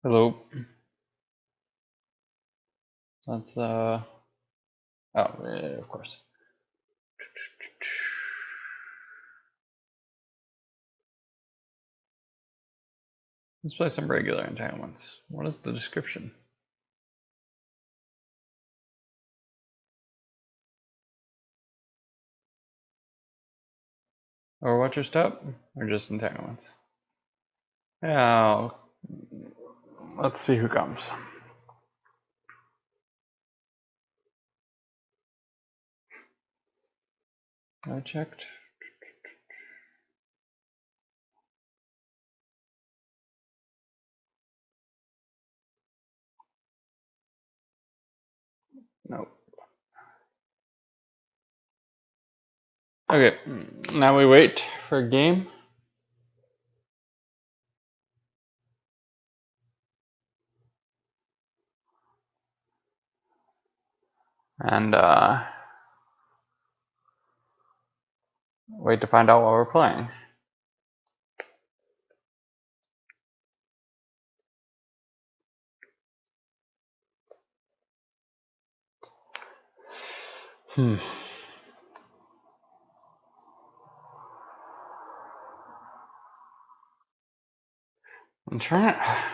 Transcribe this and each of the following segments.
Hello. Let's oh yeah, of course. Let's play some regular entanglements. What is the description? Or watch your step? Or just entanglements? Yeah, let's see who comes. I checked. Nope. Okay, now we wait for a game. And wait to find out what we're playing. I'm trying to...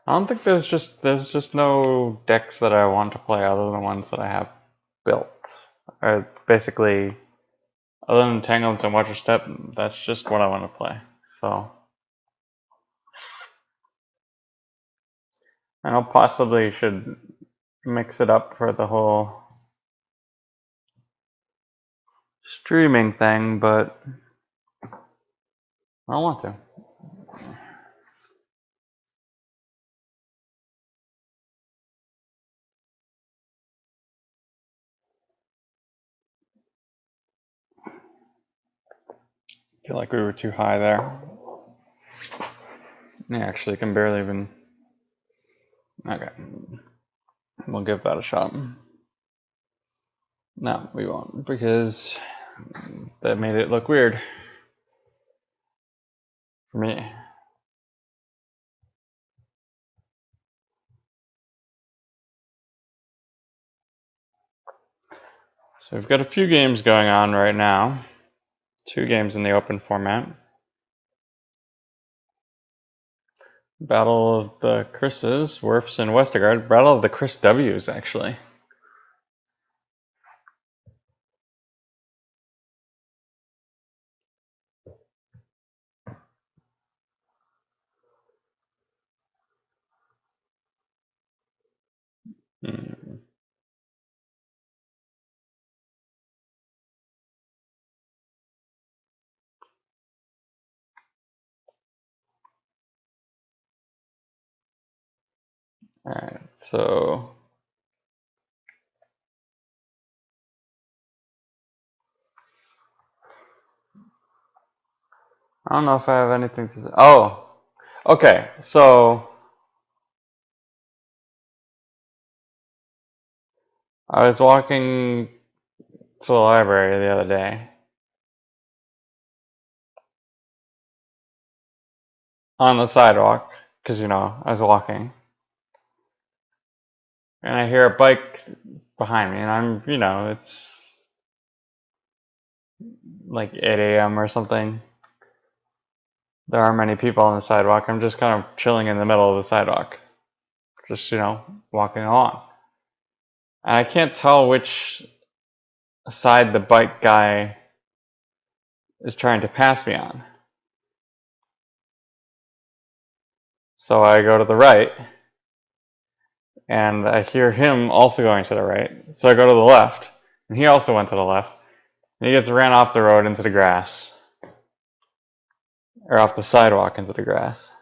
I don't think there's just no decks that I want to play other than ones that I have built. Basically, other than Entanglements and Watch Your Step, that's just what I want to play. So, and I'll possibly should mix it up for the whole streaming thing, but I don't want to. I feel like we were too high there. Yeah, actually, can barely even. Okay, we'll give that a shot. No, we won't, because that made it look weird for me. So we've got a few games going on right now. 2 games in the open format. Battle of the Chris's, Werfs and Westergaard. Battle of the Chris W's, actually. Alright, so I don't know if I have anything to say. Oh, okay, so I was walking to the library the other day on the sidewalk, because, you know, I was walking. And I hear a bike behind me, and I'm, you know, it's like 8 a.m. or something. There aren't many people on the sidewalk. I'm just kind of chilling in the middle of the sidewalk. Just, you know, walking along. And I can't tell which side the bike guy is trying to pass me on. So I go to the right, and I hear him also going to the right. So I go to the left, and he also went to the left. And he gets ran off the road into the grass. Or off the sidewalk into the grass.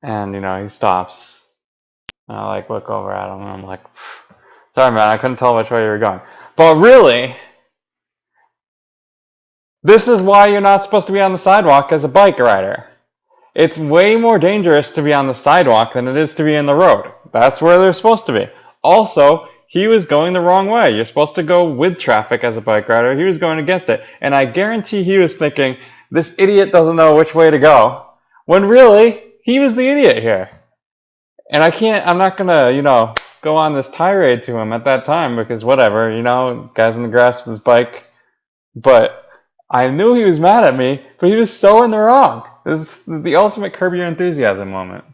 And, you know, he stops. And I, like, look over at him, and I'm like, sorry, man, I couldn't tell which way you were going. But really, this is why you're not supposed to be on the sidewalk as a bike rider. It's way more dangerous to be on the sidewalk than it is to be in the road. That's where they're supposed to be. Also, he was going the wrong way. You're supposed to go with traffic as a bike rider. He was going against it. And I guarantee he was thinking, this idiot doesn't know which way to go. When really, he was the idiot here. And I'm not going to, go on this tirade to him at that time because whatever, guy's in the grass with his bike. But I knew he was mad at me, but he was so in the wrong. This is the ultimate Curb Your Enthusiasm moment.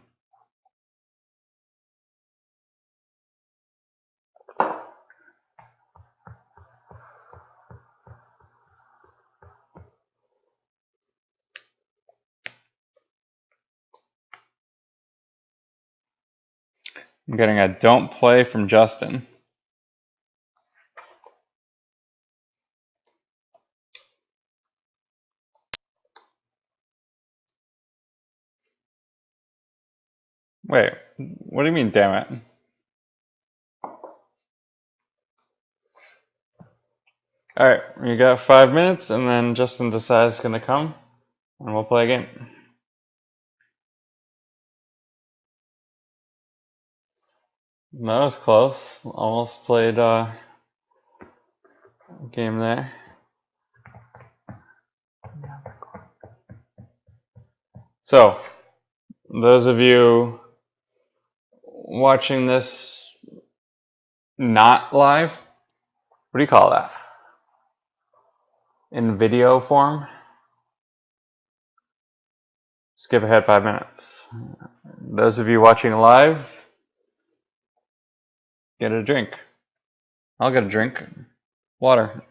I'm getting a don't play from Justin. Wait, what do you mean, damn it? Alright, you got 5 minutes, and then Justin decides he's gonna come, and we'll play a game. That was close. Almost played a game there. So, those of you watching this not live, what do you call that? In video form? Skip ahead 5 minutes. Those of you watching live, get a drink. I'll get a drink. Water.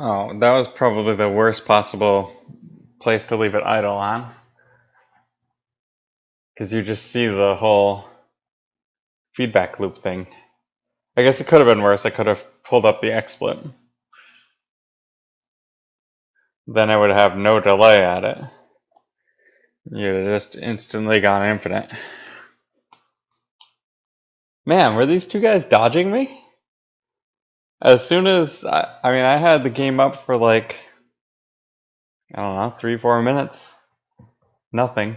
Oh, that was probably the worst possible place to leave it idle on. Because you just see the whole feedback loop thing. I guess it could have been worse. I could have pulled up the XSplit. Then I would have no delay at it. You'd have just instantly gone infinite. Man, were these two guys dodging me? As soon as, I had the game up for like, I don't know, 3-4 minutes. Nothing.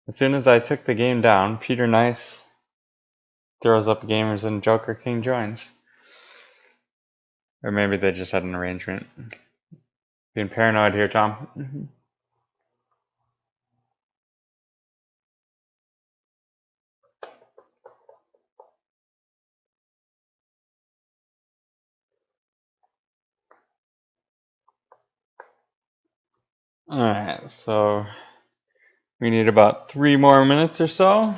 As soon as I took the game down, Peter Nice throws up gamers and Joker King joins. Or maybe they just had an arrangement. Being paranoid here, Tom. Alright, so we need about 3 more minutes or so.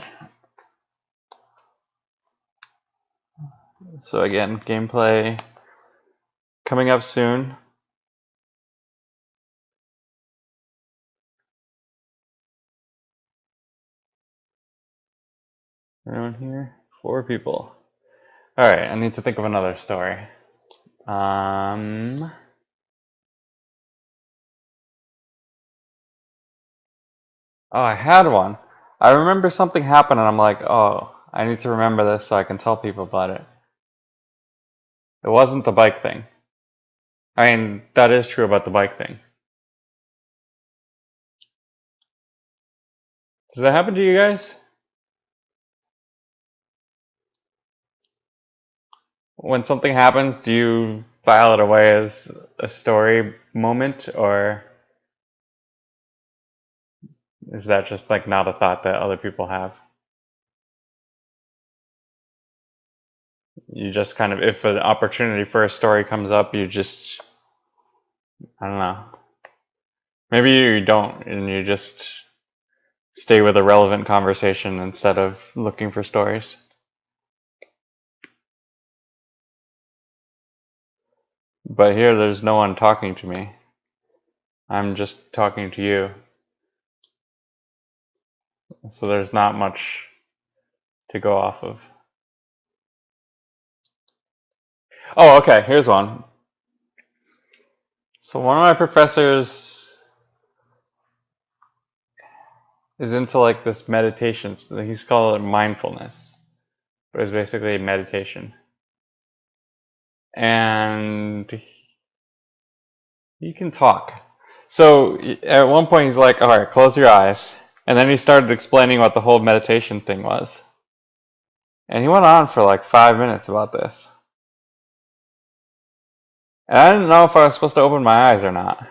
So again, gameplay coming up soon. Everyone here? 4 people. Alright, I need to think of another story. Oh, I had one. I remember something happened and I'm like, oh, I need to remember this so I can tell people about it. It wasn't the bike thing. I mean, that is true about the bike thing. Does that happen to you guys? When something happens, do you file it away as a story moment, or is that just like not a thought that other people have? You just kind of, if an opportunity for a story comes up, you just, I don't know. Maybe you don't, and you just stay with a relevant conversation instead of looking for stories. But here, there's no one talking to me. I'm just talking to you. So there's not much to go off of. Oh, okay, here's one. So one of my professors is into like this meditation. He's called it mindfulness, but it's basically meditation. And he can talk. So at one point he's like, all right, close your eyes. And then he started explaining what the whole meditation thing was. And he went on for like 5 minutes about this. And I didn't know if I was supposed to open my eyes or not.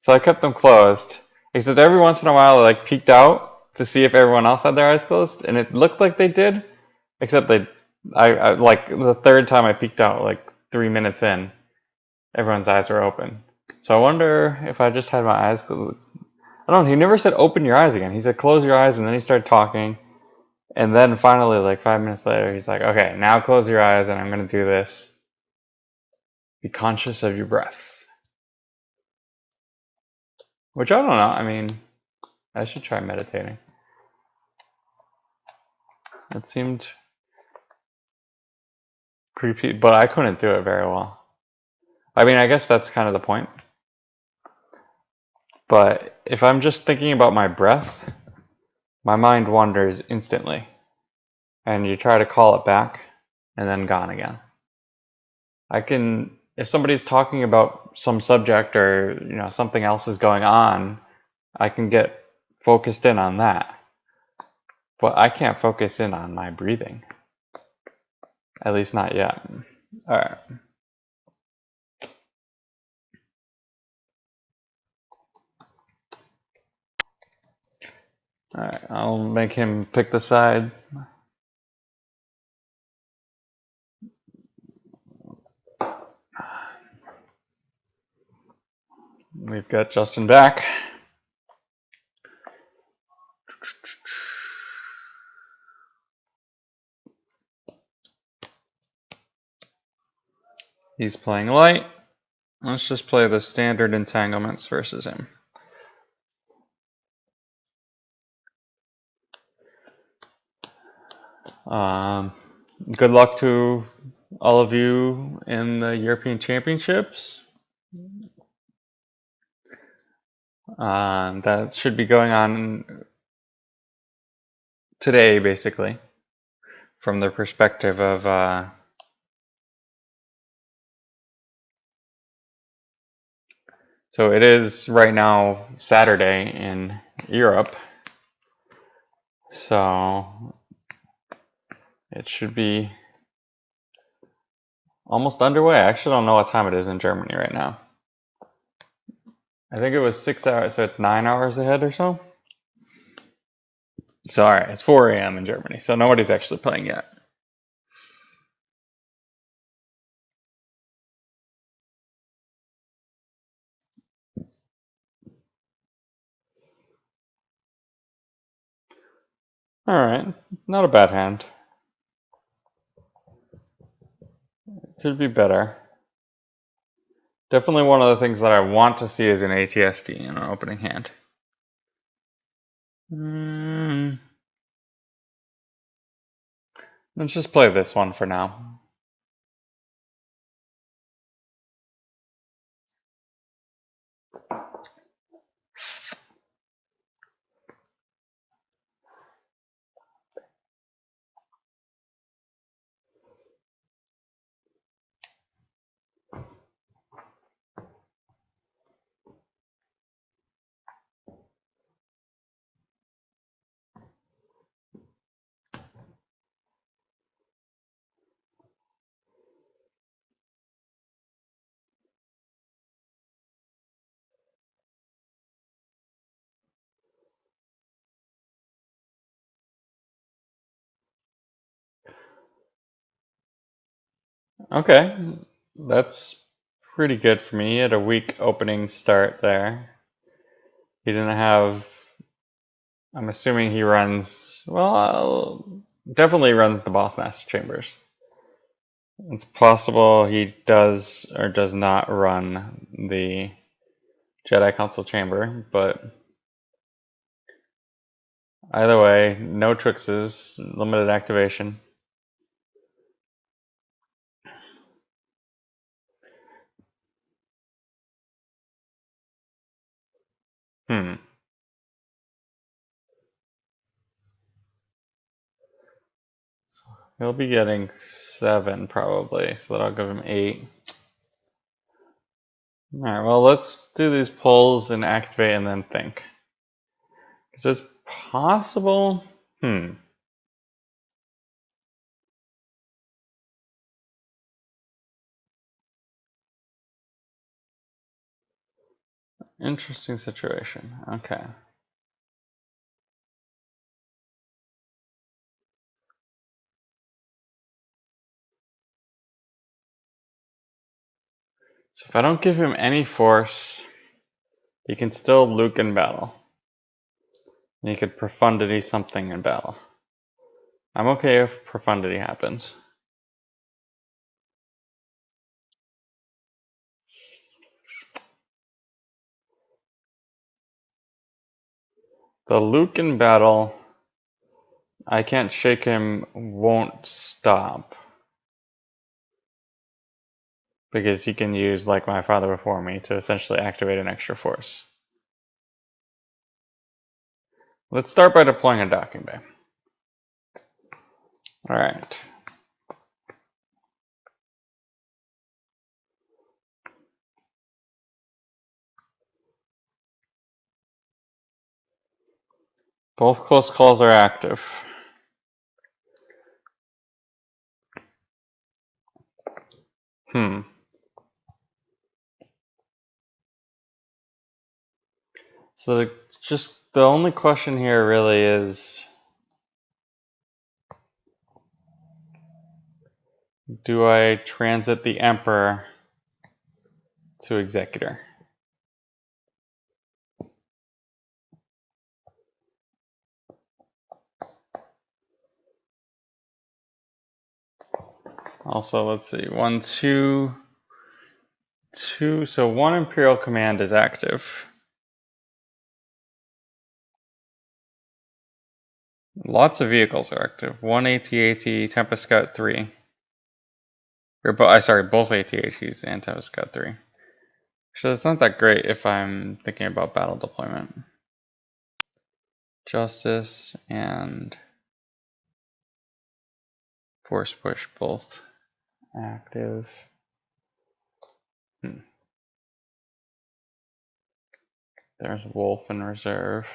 So I kept them closed. Except every once in a while I like peeked out to see if everyone else had their eyes closed. And it looked like they did. Except I like the third time I peeked out, like 3 minutes in, everyone's eyes were open. So I wonder if I just had my eyes closed. I don't know, he never said open your eyes again. He said close your eyes, and then he started talking. And then finally, like 5 minutes later, he's like, okay, now close your eyes, and I'm going to do this. Be conscious of your breath. Which I don't know. I mean, I should try meditating. It seemed creepy, but I couldn't do it very well. I mean, I guess that's kind of the point. But if I'm just thinking about my breath, my mind wanders instantly. And you try to call it back, and then gone again. If somebody's talking about some subject or something else is going on, I can get focused in on that. But I can't focus in on my breathing. At least not yet. All right. All right, I'll make him pick the side. We've got Justin back. He's playing light. Let's just play the standard entanglements versus him. Good luck to all of you in the European Championships. That should be going on today, basically, from the perspective of so it is right now Saturday in Europe, so it should be almost underway. I actually don't know what time it is in Germany right now. I think it was 6 hours, so it's 9 hours ahead or so. So all right, it's 4 a.m. in Germany, so nobody's actually playing yet. All right, not a bad hand. Could be better. Definitely one of the things that I want to see is an ATSD in an opening hand. Let's just play this one for now. Okay, that's pretty good for me. He had a weak opening start there. He didn't have, I'm assuming he runs, well, definitely runs the Boss Nest Chambers. It's possible he does or does not run the Jedi Council Chamber, but Either way, no Trixes, limited activation. Hmm. So he'll be getting 7 probably, so that'll give him 8. Alright, well, let's do these pulls and activate and then think. Because it's possible. Interesting situation. Okay. So if I don't give him any force, he can still Luke in battle. And he could Profundity something in battle. I'm okay if Profundity happens. The Luke in battle, I can't shake him, won't stop. Because he can use, like my father before me, to essentially activate an extra force. Let's start by deploying a docking bay. Alright. Both close calls are active. So just the only question here really is, do I transit the Emperor to Executor? Also, let's see, 1, 2, 2, so 1 Imperial Command is active. Lots of vehicles are active. 1 AT-AT, Tempest Scout 3. Or, sorry, both AT-ATs and Tempest Scout 3. So it's not that great if I'm thinking about battle deployment. Justice and Force Push both active. There's Wolf in reserve.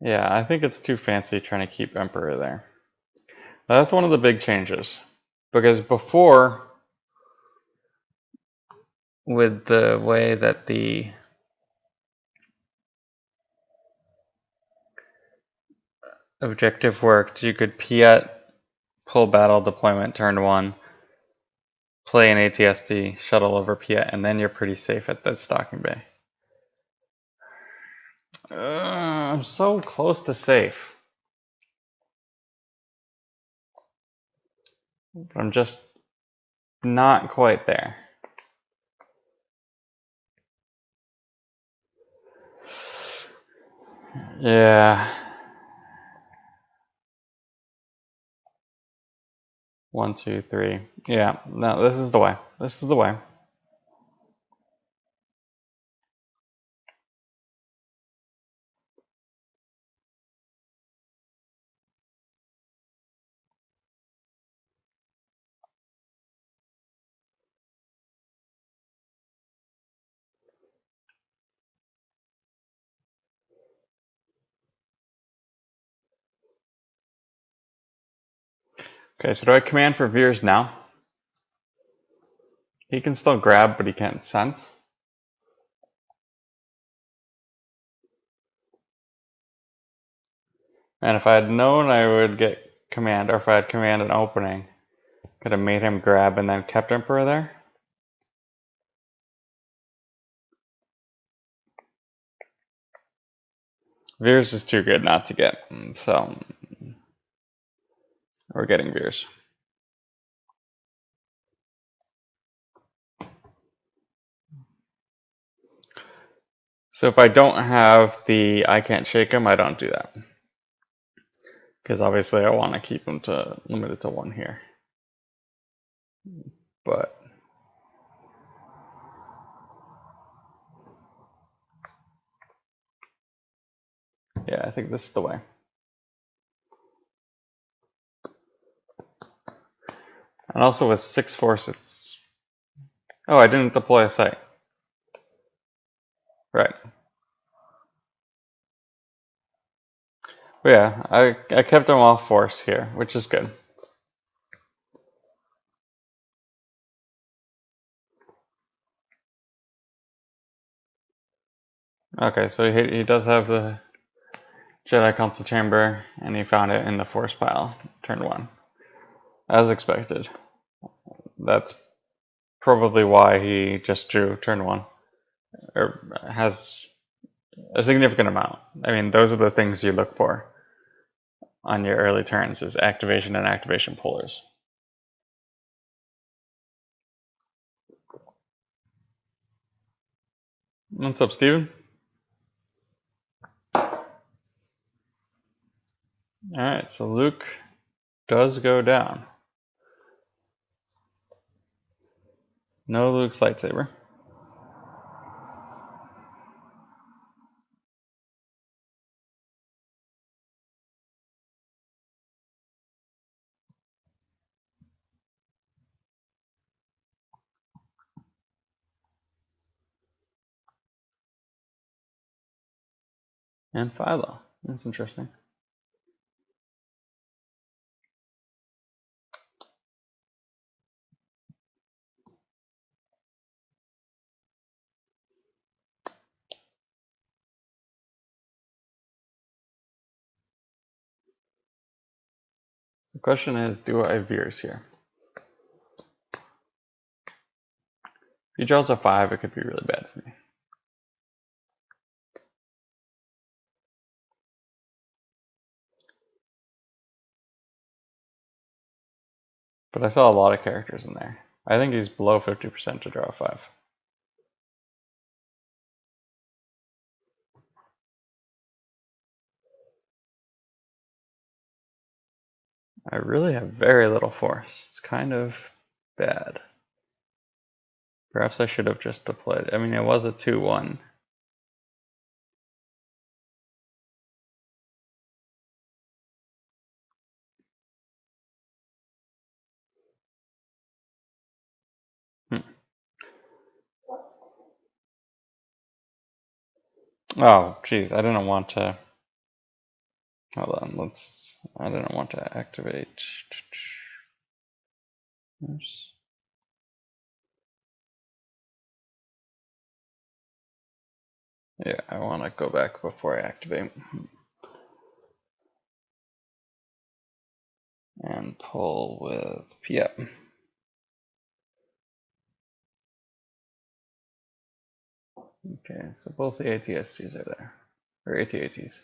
Yeah, I think it's too fancy trying to keep Emperor there. That's one of the big changes. Because before, with the way that the objective worked, you could Piet, pull battle deployment turn 1, play an ATSD, shuttle over Piet, and then you're pretty safe at that stocking bay. I'm so close to safe. I'm just not quite there. Yeah. 1, 2, 3. Yeah, no, this is the way. This is the way. Okay, so do I command for Veers now? He can still grab, but he can't sense. And if I had known I would get command, or if I had command an opening, could have made him grab and then kept Emperor there. Veers is too good not to get, so we're getting Veers. So if I don't have the I can't shake him, I don't do that. Because obviously I want to keep him to limited to 1 here. But yeah, I think this is the way. And also with 6 force, it's... Oh, I didn't deploy a site. Right. But yeah, I kept him off force here, which is good. Okay, so he does have the Jedi Council Chamber, and he found it in the force pile, turn 1. As expected. That's probably why he just drew turn 1. Or has a significant amount. I mean, those are the things you look for on your early turns, is activation and activation pullers. What's up, Steven? Alright, so Luke does go down. No Luke's lightsaber. And Philo. That's interesting. The question is, do I veers here? If he draws a 5, it could be really bad for me. But I saw a lot of characters in there. I think he's below 50% to draw a 5. I really have very little force. It's kind of bad. Perhaps I should have just deployed. I mean, it was a 2-1. Oh, geez, I didn't want to. Hold on, I didn't want to activate. Oops. Yeah, I want to go back before I activate. And pull with Piep. Okay, so both the ATSTs are there. Or ATATs.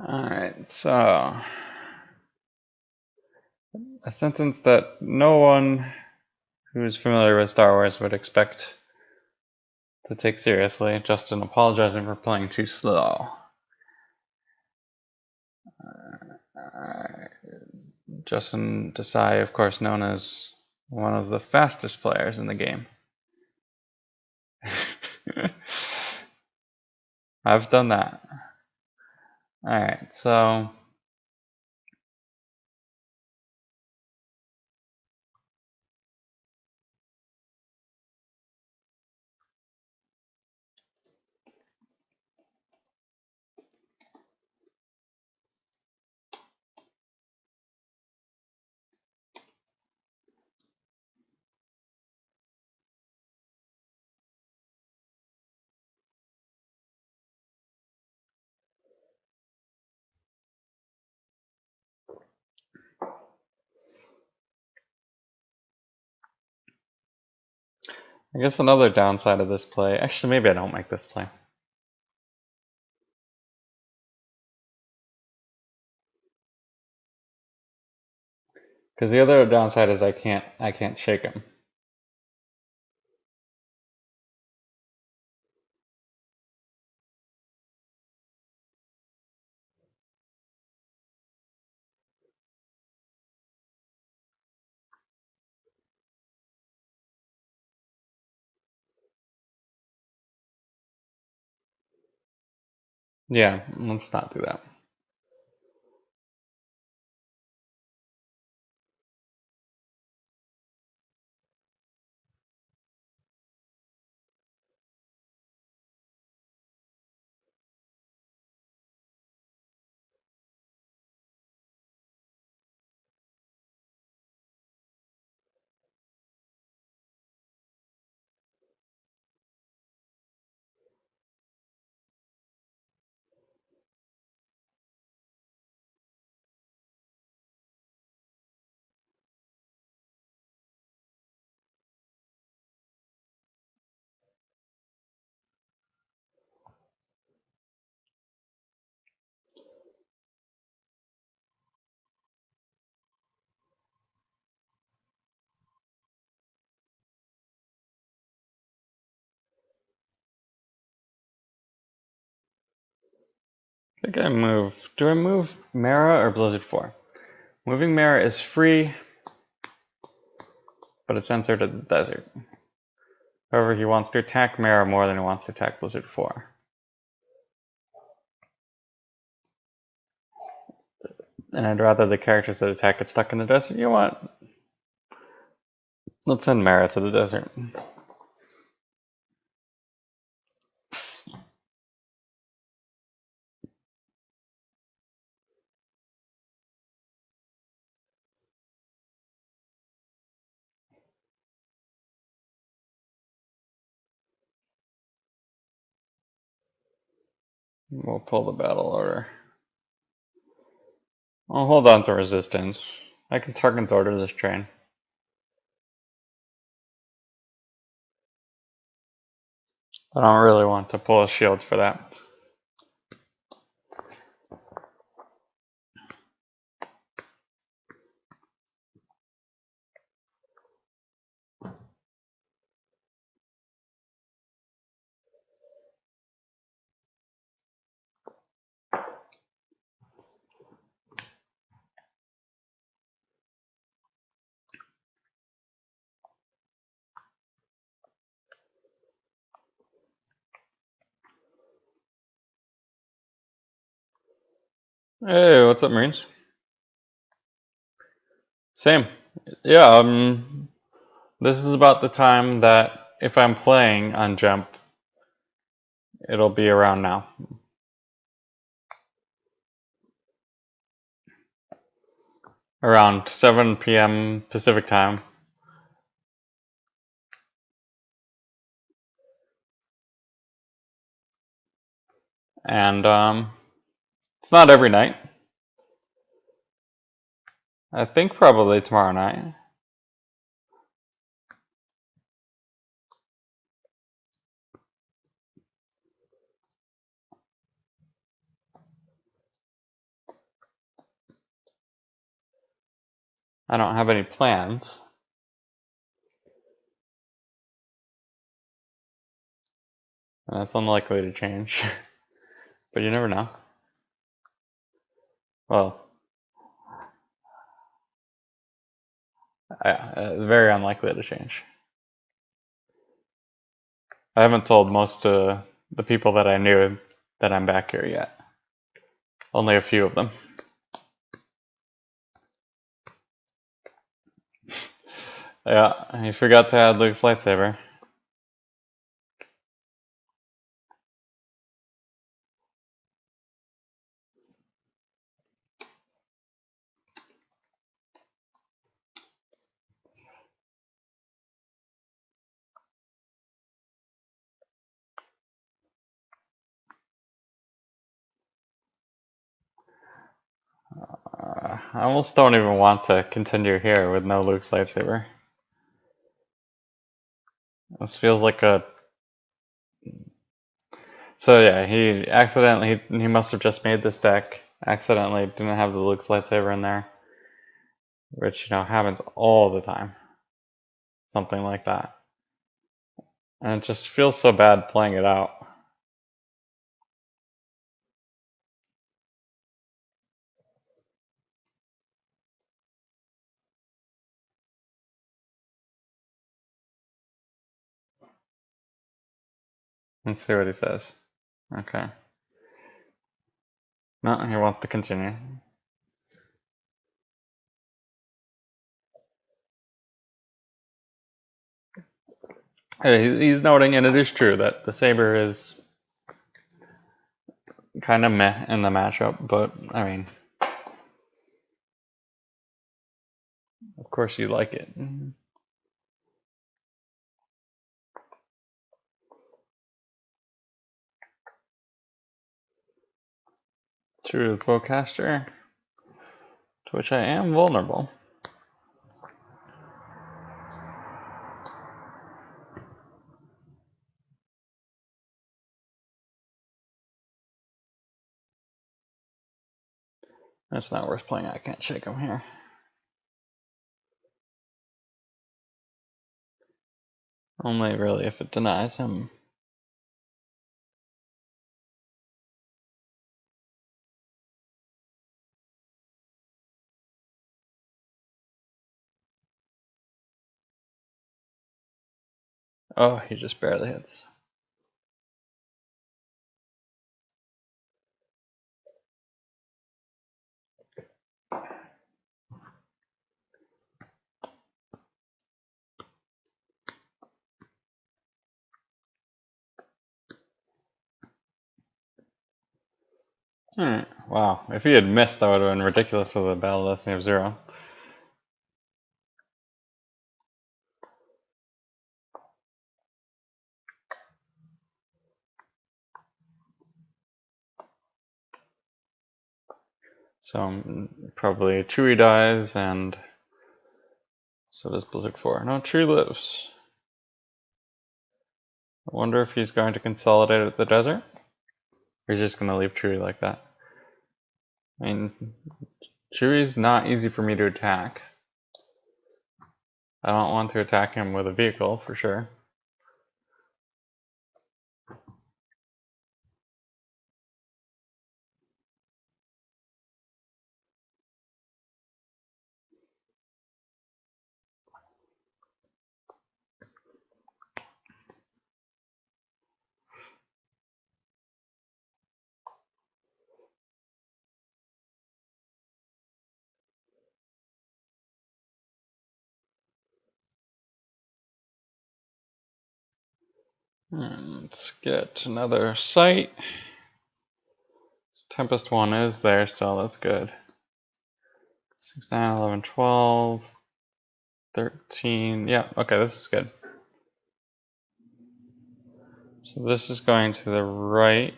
Alright, so a sentence that no one who is familiar with Star Wars would expect to take seriously. Justin apologizing for playing too slow. Justin Desai, of course, known as one of the fastest players in the game. I've done that. Alright, so I guess another downside of this play, actually maybe I don't make this play. Because the other downside is I can't shake him. Yeah, let's not do that. I think I move. Do I move Mara or Blizzard 4? Moving Mara is free, but it sends her to the desert. However, he wants to attack Mara more than he wants to attack Blizzard 4. And I'd rather the characters that attack get stuck in the desert. You know what? Let's send Mara to the desert. We'll pull the battle order. I'll hold on to resistance. I can Tarkin's order this train. I don't really want to pull a shield for that. Hey, what's up, Marines? Same. Yeah, this is about the time that if I'm playing on Jump, it'll be around now. Around 7 p.m. Pacific time. And it's not every night. I think probably tomorrow night. I don't have any plans. And that's unlikely to change. But you never know. Well, very unlikely to change. I haven't told most of the people that I knew that I'm back here yet. Only a few of them. Yeah, you forgot to add Luke's lightsaber. I almost don't even want to continue here with no Luke's lightsaber. This feels like a... So yeah, he must have just made this deck, accidentally didn't have the Luke's lightsaber in there, which, you know, happens all the time. Something like that. And it just feels so bad playing it out. Let's see what he says. Okay. No, he wants to continue. He's noting, and it is true, that the saber is kind of meh in the matchup, but I mean, of course you like it. True bowcaster, to which I am vulnerable. It's not worth playing. I can't shake him here. Only really if it denies him. Oh, he just barely hits. Alright, wow. If he had missed, that would have been ridiculous with a Battle Destiny of 0. So probably Chewie dies, and so does Blizzard 4. No, Chewie lives. I wonder if he's going to consolidate at the desert? Or he's just going to leave Chewie like that. I mean, Chewie's not easy for me to attack. I don't want to attack him with a vehicle, for sure. Let's get another site. Tempest 1 is there still, that's good. 6, 9, 11, 12, 13. Yeah, okay, this is good. So this is going to the right.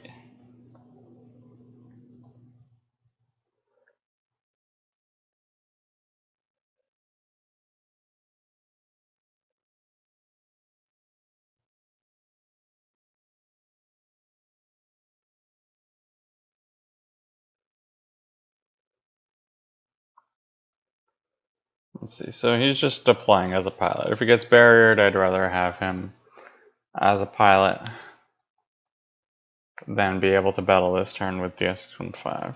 Let's see, so he's just deploying as a pilot. If he gets barriered, I'd rather have him as a pilot than be able to battle this turn with DS-15.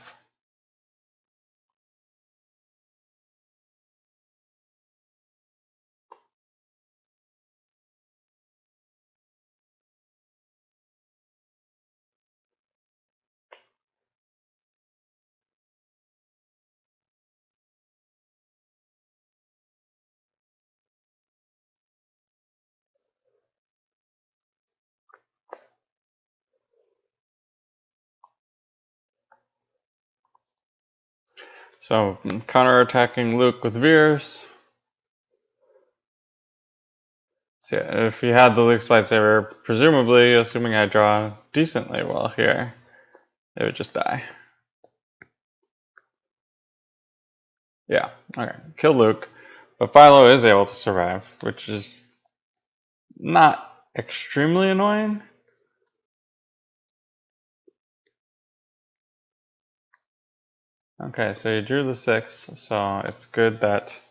So counter-attacking Luke with Veers. So yeah, if he had the Luke's lightsaber, presumably, assuming I draw decently well here, it would just die. Yeah, okay, kill Luke. But Philo is able to survive, which is not extremely annoying. Okay, so you drew the 6, so it's good that.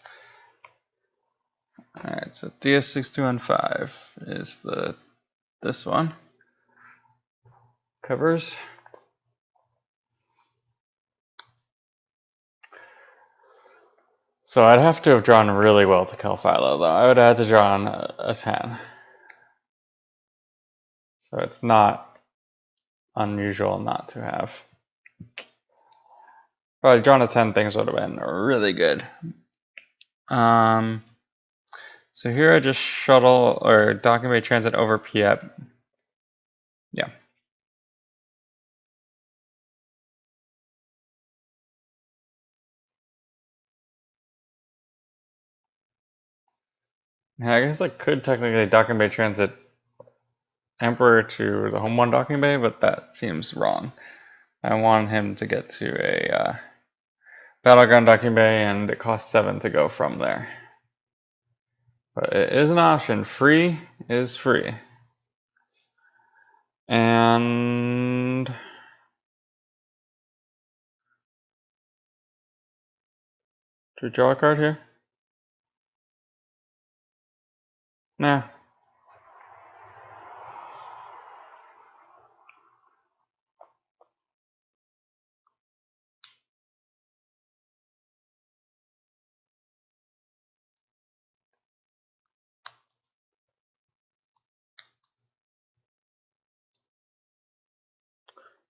Alright, so DS6215 is this one. Covers. So I'd have to have drawn really well to kill Philo, though. I would have had to draw on a 10. So it's not unusual not to have. If I'd drawn a 10, things would have been really good. So here I just shuttle or docking bay transit over Piet. Yeah. Yeah, I guess I could technically docking bay transit Emperor to the home 1 docking bay, but that seems wrong. I want him to get to a battleground docking bay, and it costs 7 to go from there. But it is an option. Free is free. And do we draw a card here? Nah.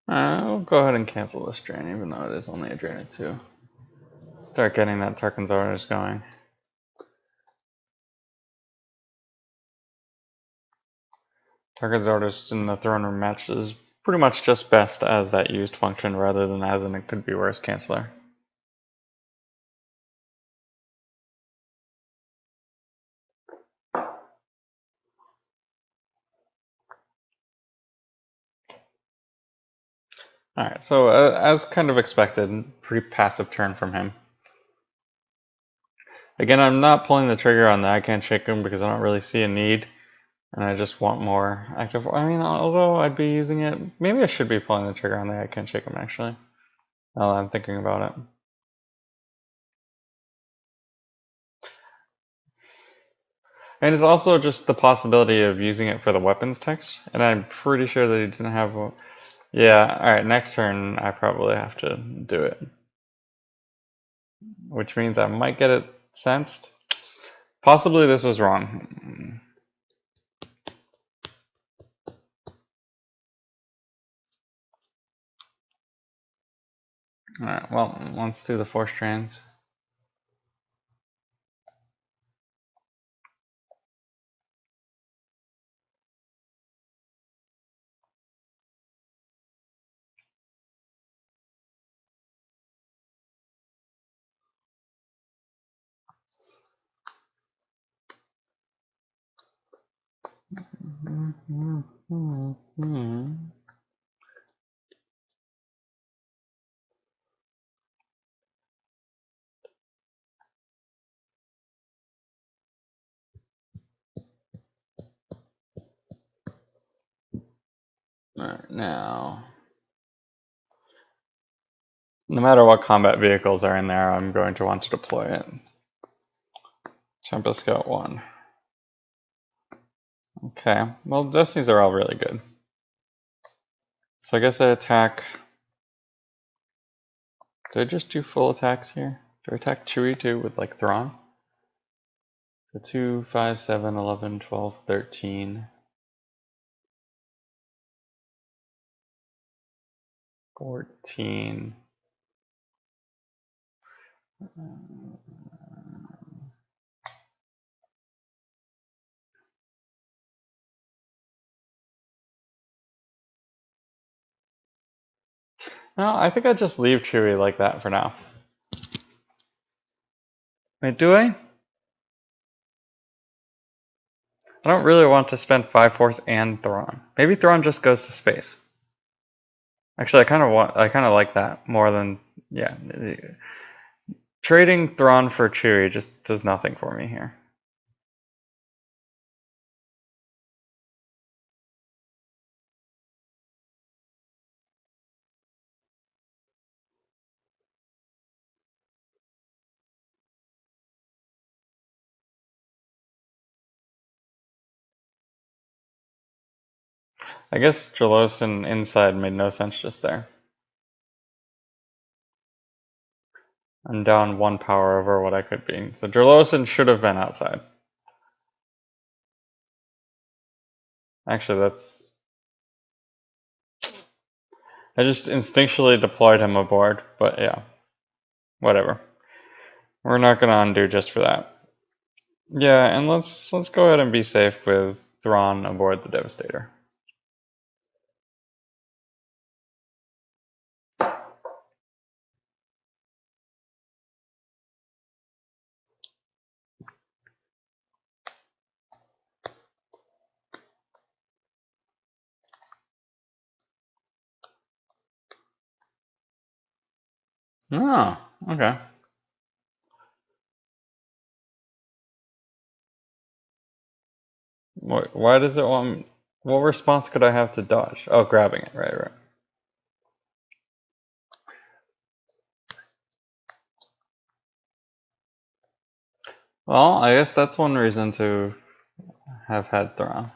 I'll go ahead and cancel this drain, even though it is only a drain of 2. Start getting that Tarkin's Orders going. Tarkin's Orders in the throne room match is pretty much just best as that used function rather than as an it could be worse canceller. Alright, so as kind of expected, pretty passive turn from him. Again, I'm not pulling the trigger on the I Can't Shake Him because I don't really see a need. And I just want more active. I mean, although I'd be using it, maybe I should be pulling the trigger on the I Can't Shake Him actually. Now that I'm thinking about it. And it's also just the possibility of using it for the weapons text. And I'm pretty sure that he didn't have a... Yeah, alright, next turn I probably have to do it. Which means I might get it sensed. Possibly this was wrong. Alright, well, let's do the 4 strands. Alright, now, no matter what combat vehicles are in there, I'm going to want to deploy it. Tempest Scout 1. Okay, well, Destinies are all really good. So I guess I attack. Did I just do full attacks here? Do I attack Chewie too with like Thrawn? So 2, 5, 7, 11, 12, 13. 14. No, I think I just leave Chewie like that for now. Wait, do I? I don't really want to spend 5 Force and Thrawn. Maybe Thrawn just goes to space. Actually, I kind of like that more than, yeah. Trading Thrawn for Chewie just does nothing for me here. I guess Jalosin inside made no sense just there. I'm down 1 power over what I could be. So Jalosin should have been outside. Actually, that's... I just instinctually deployed him aboard, but yeah. Whatever. We're not gonna undo just for that. Yeah, and let's go ahead and be safe with Thrawn aboard the Devastator. Oh, okay. Why does it want... What response could I have to dodge? Oh, grabbing it. Right. Well, I guess that's one reason to have had Thrawn.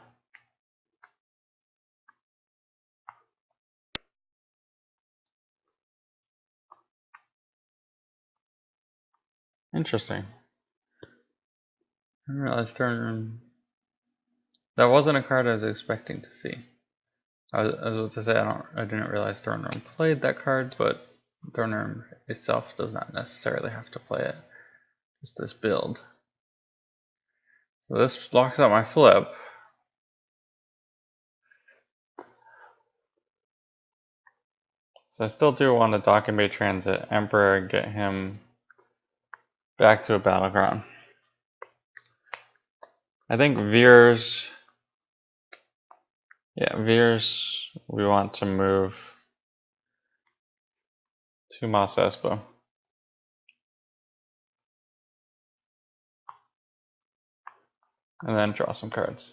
Interesting. I didn't realize turn room... That wasn't a card I was expecting to see. I was about to say I didn't realize Throne Room played that card, but Throne Room itself does not necessarily have to play it. Just this build. So this blocks out my flip. So I still do want to dock and bay transit Emperor and get him back to a battleground. I think Veers... Yeah, Veers we want to move to Mos Espa. And then draw some cards.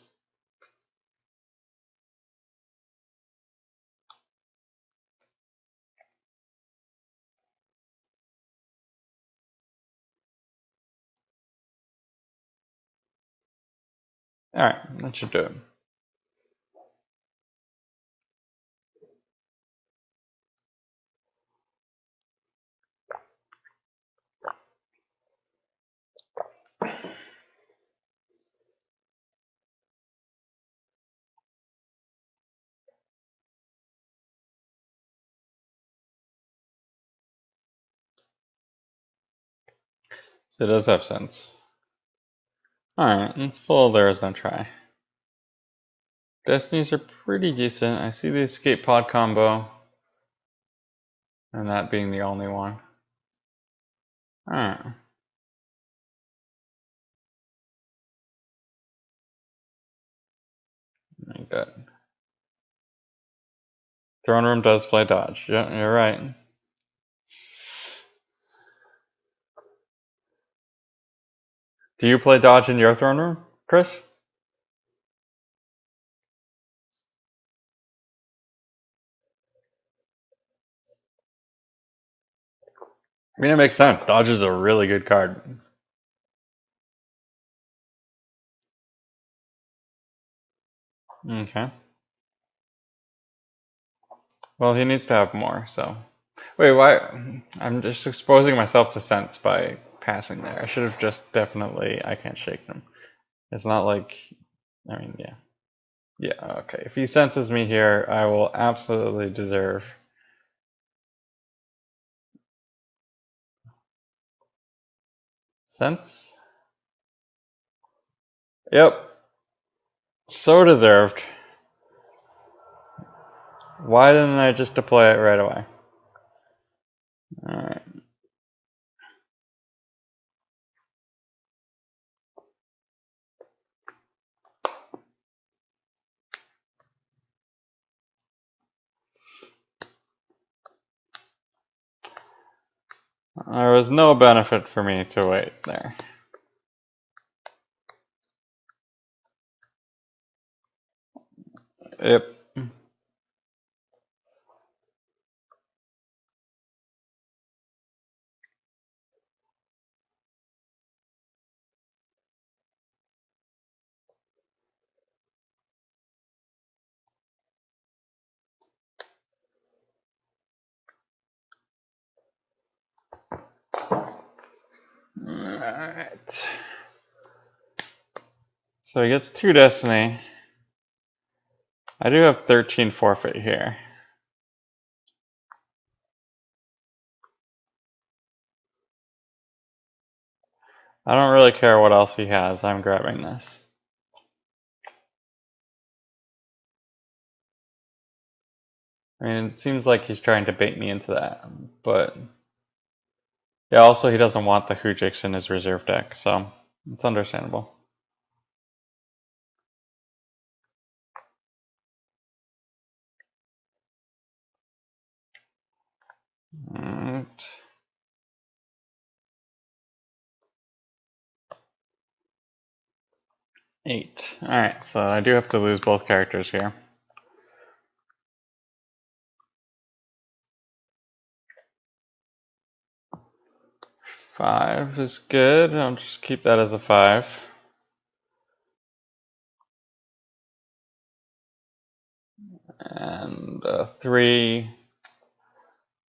Alright, that should do it. So it does have sense. Alright, let's pull theirs and try. Destinies are pretty decent. I see the escape pod combo. And that being the only one. Alright. Good. Throne Room does play dodge. Yeah, you're right. Do you play dodge in your Throne Room, Chris? I mean, it makes sense. Dodge is a really good card. Okay. Well, he needs to have more, so. Wait, why? I'm just exposing myself to sense by passing there. I should have just definitely... I can't shake him. It's not like... I mean, yeah. Yeah, okay. If he senses me here, I will absolutely deserve... Sense? Yep. So deserved. Why didn't I just deploy it right away? Alright. There was no benefit for me to wait there. Yep. Alright. So he gets 2 destiny. I do have 13 forfeit here. I don't really care what else he has. I'm grabbing this. I mean, it seems like he's trying to bait me into that, but yeah, also he doesn't want the Hujix in his reserve deck, so it's understandable. Alright. Eight. Alright, so I do have to lose both characters here. Five is good. I'll just keep that as a 5. And 3.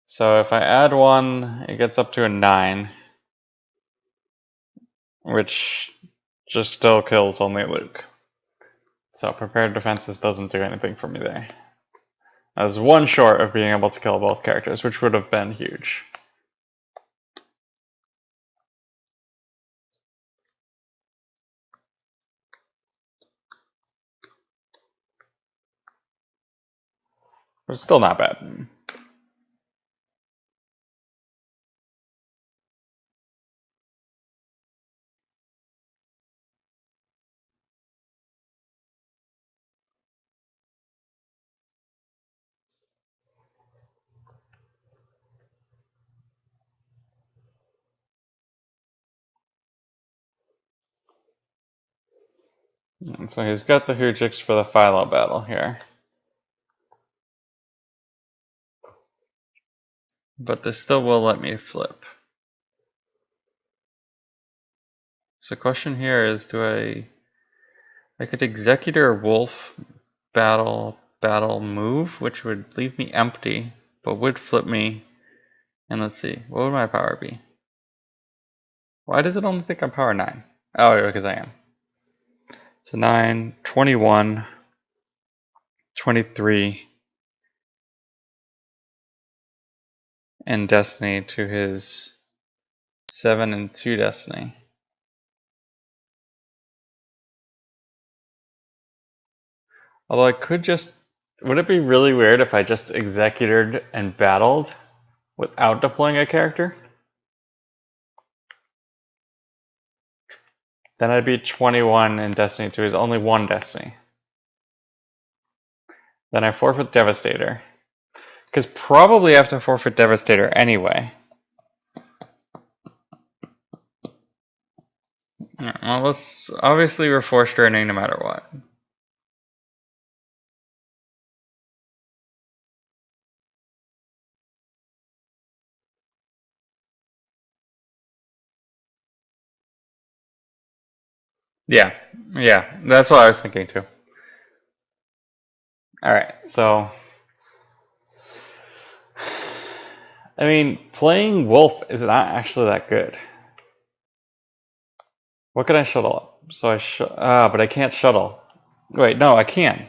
So if I add 1, it gets up to a 9. Which just still kills only Luke. So prepared defenses doesn't do anything for me there. I was 1 short of being able to kill both characters, which would have been huge. But it's still not bad. And so he's got the Hujix for the Philo battle here. But this still will let me flip. So the question here is, do I could Executor Wolf battle move, which would leave me empty, but would flip me. And let's see, what would my power be? Why does it only think I'm power 9? Oh, because I am. So 9, 21, 23, and Destiny to his 7 and 2 Destiny. Although I could just, would it be really weird if I just Executored and battled without deploying a character? Then I'd be 21 in Destiny 2 is only 1 Destiny. Then I forfeit Devastator. Because probably I have to forfeit Devastator anyway. Well, obviously we're forced draining no matter what. Yeah, that's what I was thinking too. Alright, so I mean, playing Wolf is not actually that good. What can I shuttle up? So but I can't shuttle. Wait, no, I can.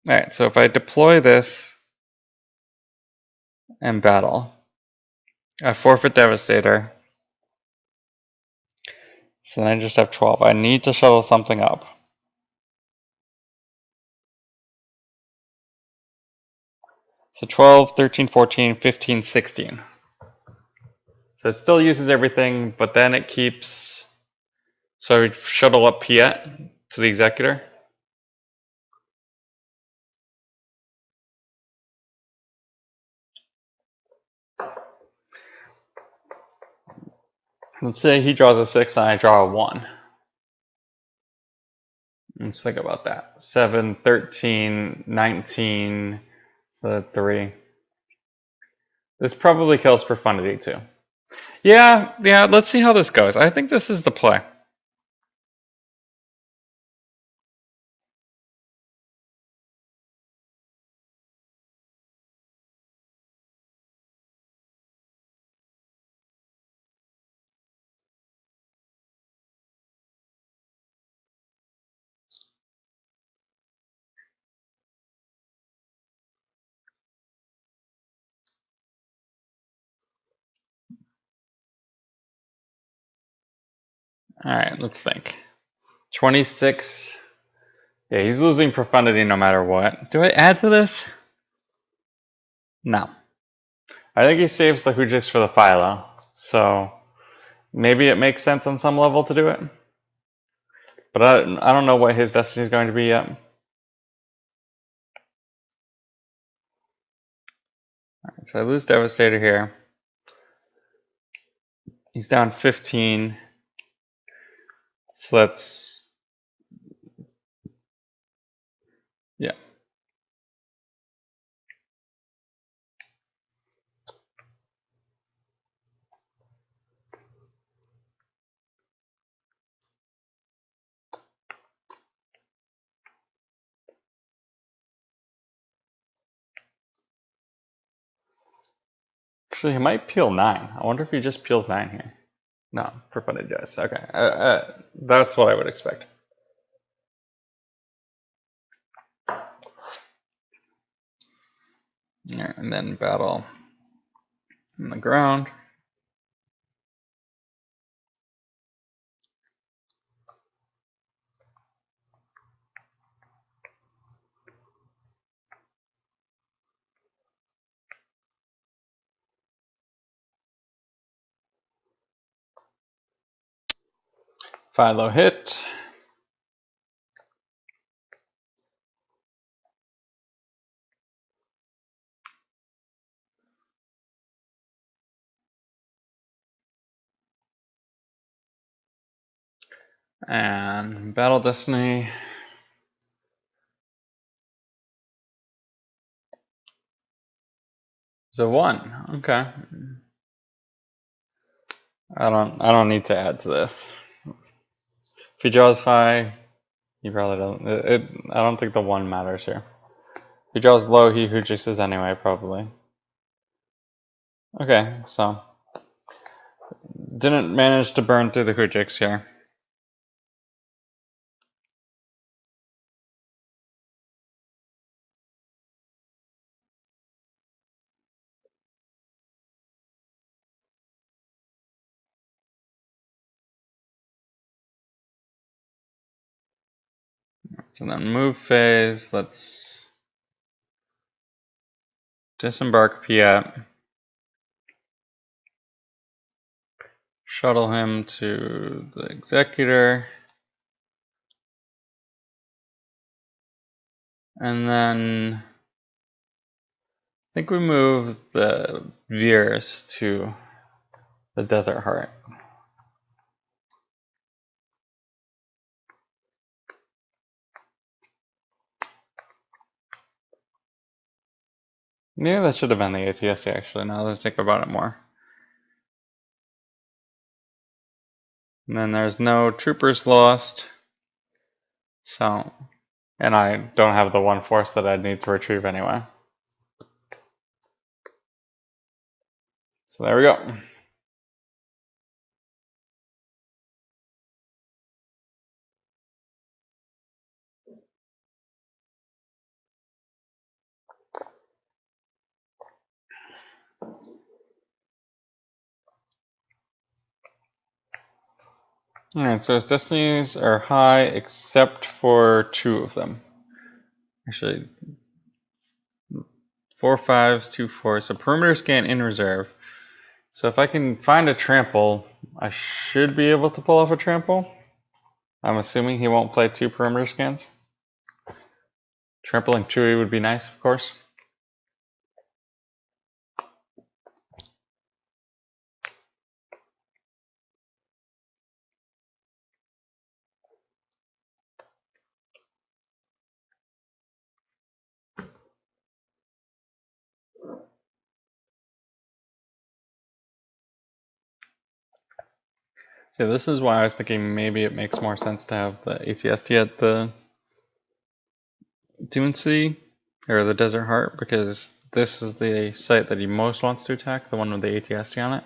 Alright, so if I deploy this and battle, I forfeit Devastator. So then I just have 12. I need to shuttle something up. So 12, 13, 14, 15, 16. So it still uses everything, but then it keeps... So shuttle up Piet to the Executor. Let's say he draws a 6 and I draw a 1. Let's think about that. 7, 13, 19, so 3. This probably kills Profundity too. Yeah, let's see how this goes. I think this is the play. Alright, let's think. 26. Yeah, he's losing profundity no matter what. Do I add to this? No. I think he saves the Hoojix for the Philo. So maybe it makes sense on some level to do it. But I don't know what his destiny is going to be yet. Alright, so I lose Devastator here. He's down 15. So that's... yeah. Actually, he might peel 9. I wonder if he just peels 9 here. No, Profundity dies. Okay. That's what I would expect. Yeah, and then battle on the ground. Philo hit. And Battle Destiny. Is a 1. Okay. I don't need to add to this. If he draws high, he probably doesn't. I don't think the 1 matters here. If he draws low, he Hoojixes anyway, probably. Okay, so didn't manage to burn through the Hoojix here. So then move phase, let's disembark Piet. Shuttle him to the Executor. And then I think we move the Veers to the Desert Heart. Maybe that should have been the ATST actually, now that I think about it more. And then there's no troopers lost. So, and I don't have the 1 force that I'd need to retrieve anyway. So there we go. Alright, so his destinies are high except for 2 of them. Actually, 4 5s, 2 4s. So perimeter scan in reserve. So if I can find a trample, I should be able to pull off a trample. I'm assuming he won't play 2 perimeter scans. Trampling Chewy would be nice, of course. So this is why I was thinking maybe it makes more sense to have the ATST at the Dune City, or the Desert Heart, because this is the site that he most wants to attack, the one with the ATST on it.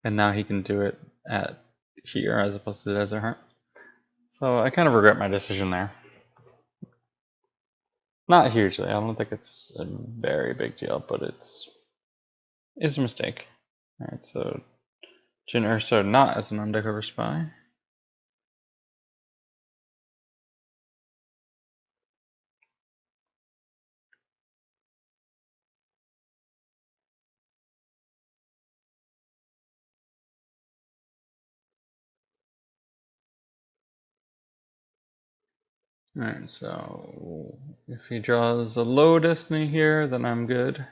And now he can do it at here as opposed to the Desert Heart. So I kind of regret my decision there. Not hugely, I don't think it's a very big deal, but it's a mistake. Alright, so Jyn Erso not as an undercover spy. Alright, so if he draws a low destiny here, then I'm good.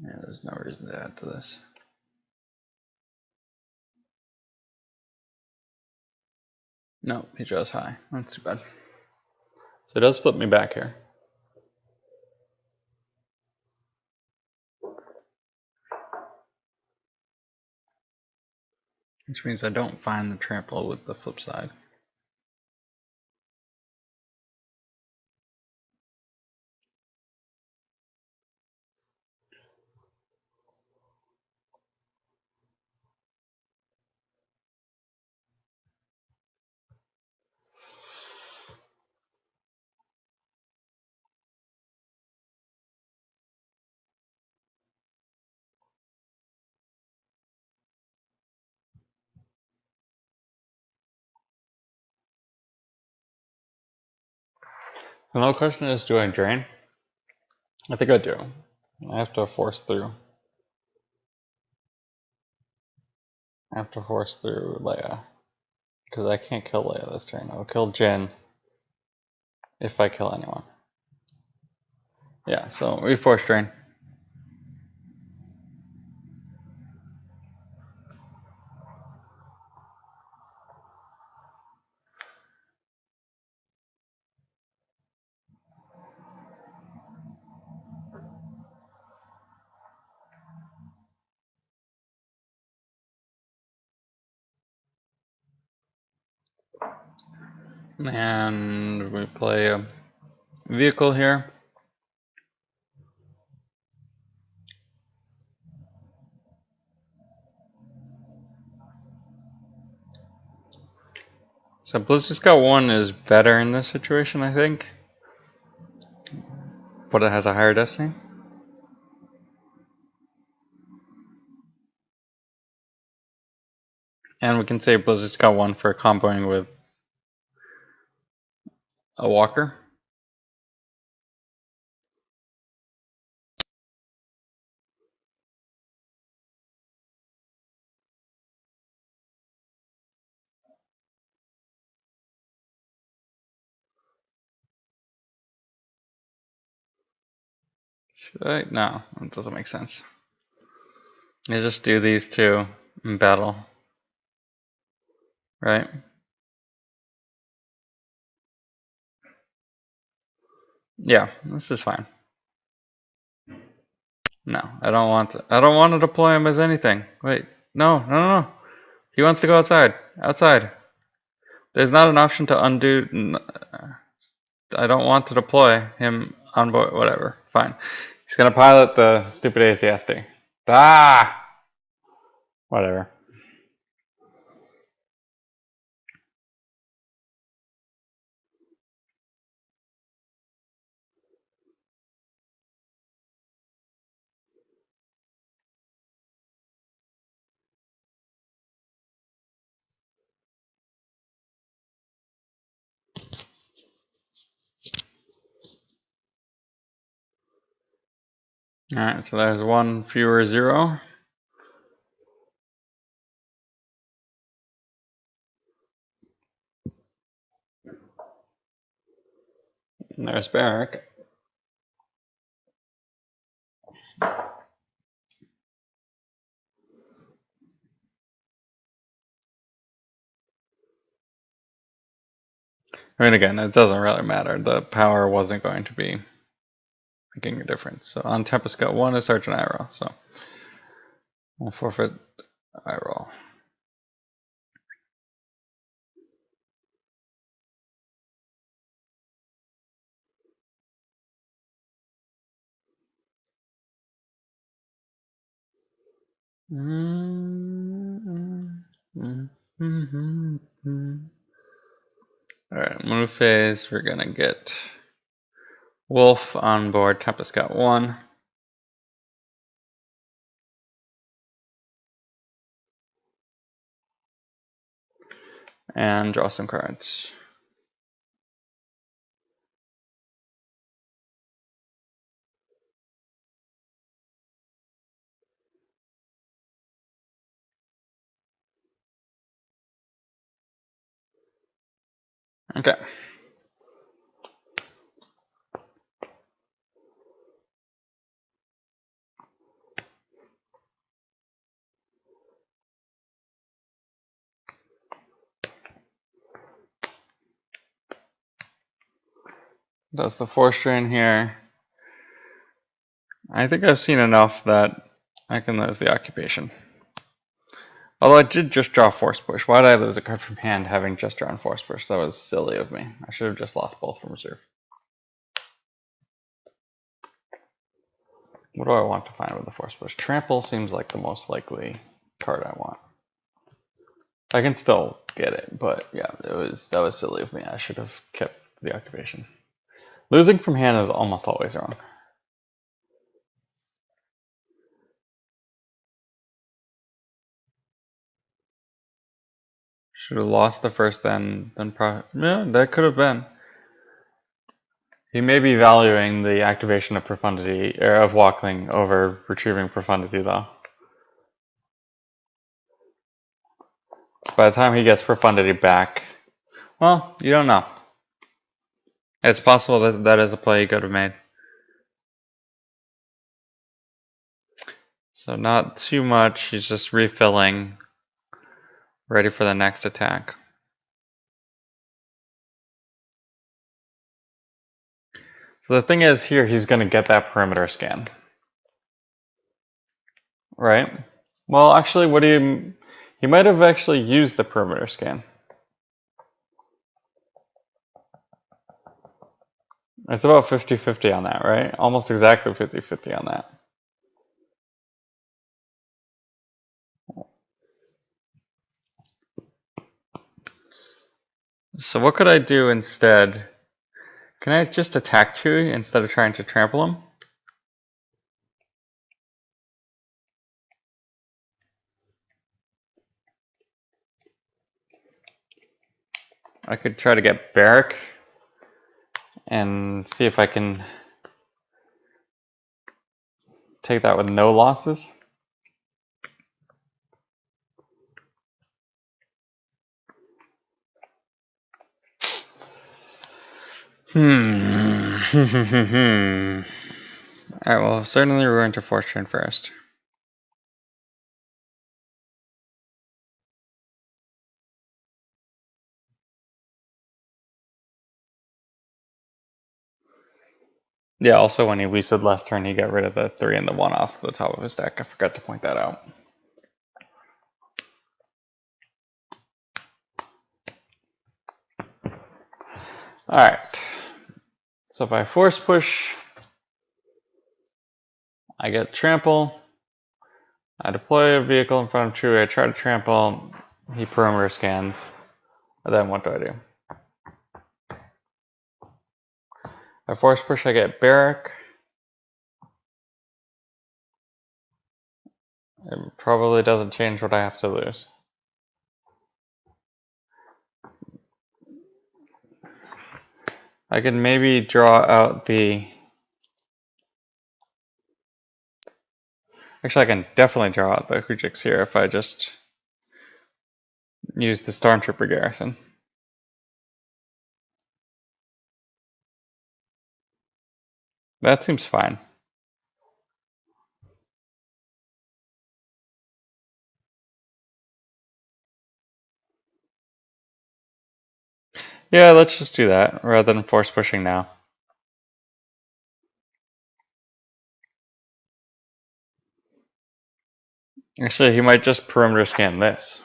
Yeah, there's no reason to add to this. No, he draws high. That's too bad. So it does flip me back here. Which means I don't find the trample with the flip side. The no question is, do I drain? I think I do. I have to force through. I have to force through Leia. Because I can't kill Leia this turn. I'll kill Jin if I kill anyone. Yeah, so we force drain. And we play a vehicle here. So Blizzard Scout 1 is better in this situation, I think. But it has a higher destiny. And we can save Blizzard Scout 1 for comboing with a walker. Should I? No, that doesn't make sense. I just do these two in battle. Right? Yeah, this is fine. No, I don't want to. I don't want to deploy him as anything. Wait, no. He wants to go outside. Outside. There's not an option to undo. I don't want to deploy him on board. Whatever. Fine. He's gonna pilot the stupid ATSD. Ah! Whatever. Alright, so there's one fewer 0. And there's Barrack. I mean, again, it doesn't really matter. The power wasn't going to be making a difference. So on Tempest Scout 1 is Sergeant Iroh. So we'll forfeit Iroh. Alright, move phase. We're gonna get Wolf on board Tempest Scout 1. And draw some cards. Okay. That's the 4-strain here. I think I've seen enough that I can lose the occupation. Although I did just draw Force Push. Why did I lose a card from hand having just drawn Force Push? That was silly of me. I should have just lost both from reserve. What do I want to find with the Force Push? Trample seems like the most likely card I want. I can still get it, but yeah, that was silly of me. I should have kept the occupation. Losing from hand is almost always wrong. Should have lost the first then yeah, that could have been. He may be valuing the activation of Profundity, or of Walkling, over retrieving Profundity though. By the time he gets Profundity back, well, you don't know. It's possible that that is a play he could have made. So not too much, he's just refilling, ready for the next attack. So the thing is here, he's going to get that perimeter scan. Right? Well, actually, he might have actually used the perimeter scan. It's about 50-50 on that, right? Almost exactly 50-50 on that. So what could I do instead? Can I just attack Chewie instead of trying to trample him? I could try to get Barrack and see if I can take that with no losses. Alright, well, certainly we're going to 4-strain first. Yeah, also when he weasted last turn, he got rid of the 3 and the 1 off the top of his deck. I forgot to point that out. Alright. So if I force push, I get trample. I deploy a vehicle in front of Chewie, I try to trample, he perimeter scans. And then what do? I force push, I get Barrack. It probably doesn't change what I have to lose. I can maybe draw out the... Actually, I can definitely draw out the Hujix here if I just use the Stormtrooper garrison. That seems fine. Yeah, let's just do that rather than force pushing now. Actually, he might just perimeter scan this.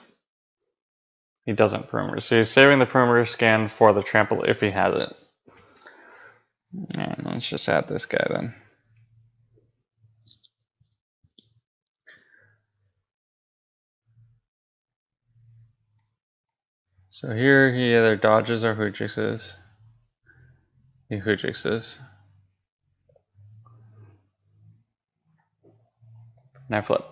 He doesn't perimeter, so he's saving the perimeter scan for the trample if he has it. Alright, let's just add this guy then. So here he either dodges or Hujixes. He Hujixes. And I flip.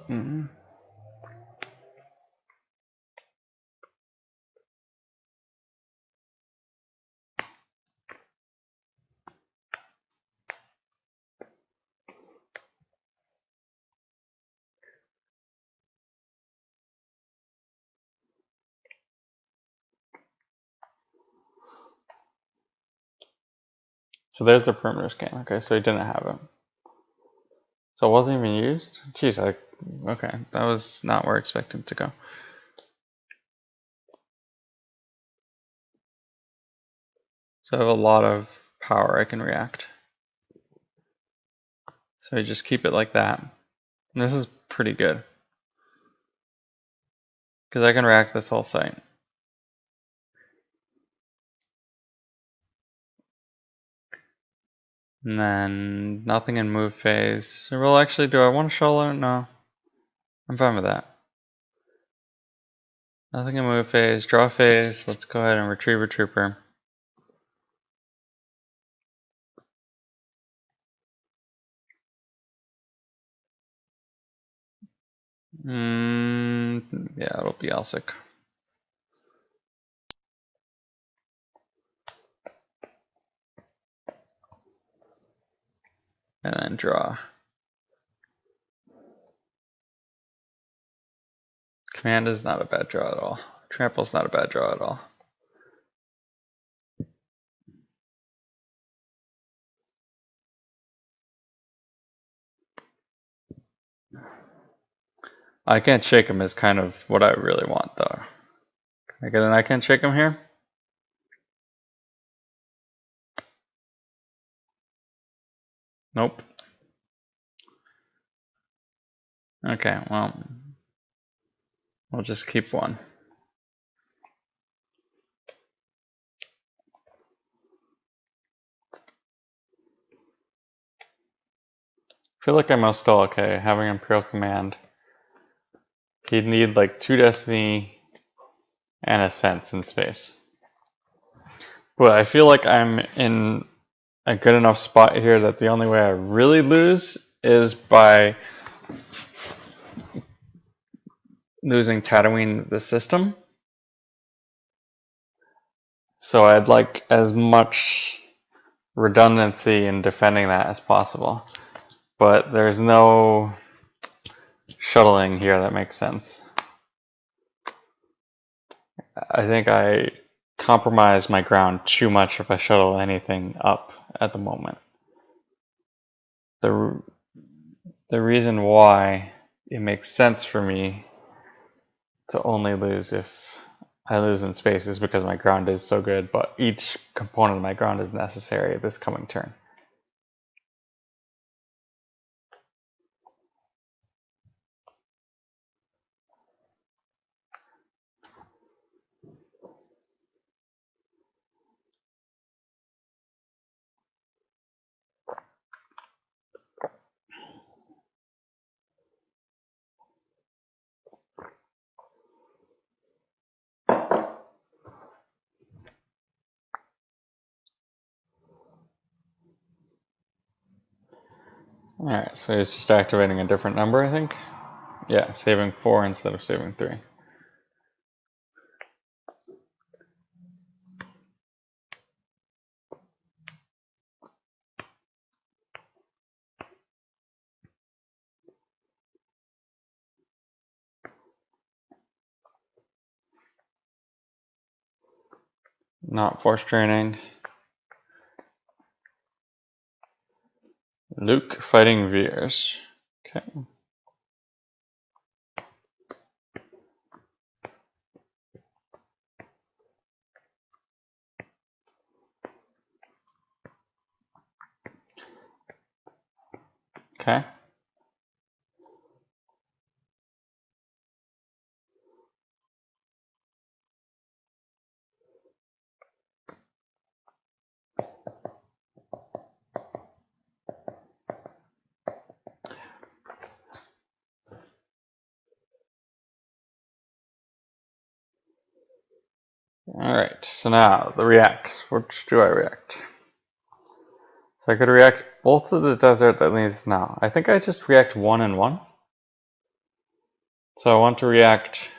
So there's the perimeter scan. Okay, so he didn't have it. So it wasn't even used? Jeez, okay, that was not where I expected to go. So I have a lot of power I can react. So I just keep it like that. And this is pretty good. Because I can react this whole site. And then nothing in move phase. Well, actually, do I want to shuttle? No. I'm fine with that. Nothing in move phase. Draw phase. Let's go ahead and retrieve a trooper. Yeah, it'll be Alsic. And then draw. Command is not a bad draw at all. Trample's not a bad draw at all. I can't shake him is kind of what I really want, though. Can I get an I can't shake him here? Nope. Okay, well, we'll just keep one. I feel like I'm still okay having Imperial Command. He'd need like 2 Destiny and a Sense in space. But I feel like I'm in a good enough spot here that the only way I really lose is by losing Tatooine the system. So I'd like as much redundancy in defending that as possible. But there's no shuttling here that makes sense. I think I compromise my ground too much if I shuttle anything up at the moment. The reason why it makes sense for me to only lose if I lose in space is because my ground is so good, but each component of my ground is necessary this coming turn. Alright, so it's just activating a different number, I think? Yeah, saving 4 instead of saving 3. Not force training. Luke fighting Veers. Okay. Okay. Alright, so now the reacts. Which do I react? So I could react both to the desert that leads now. I think I just react 1 and 1. So I want to react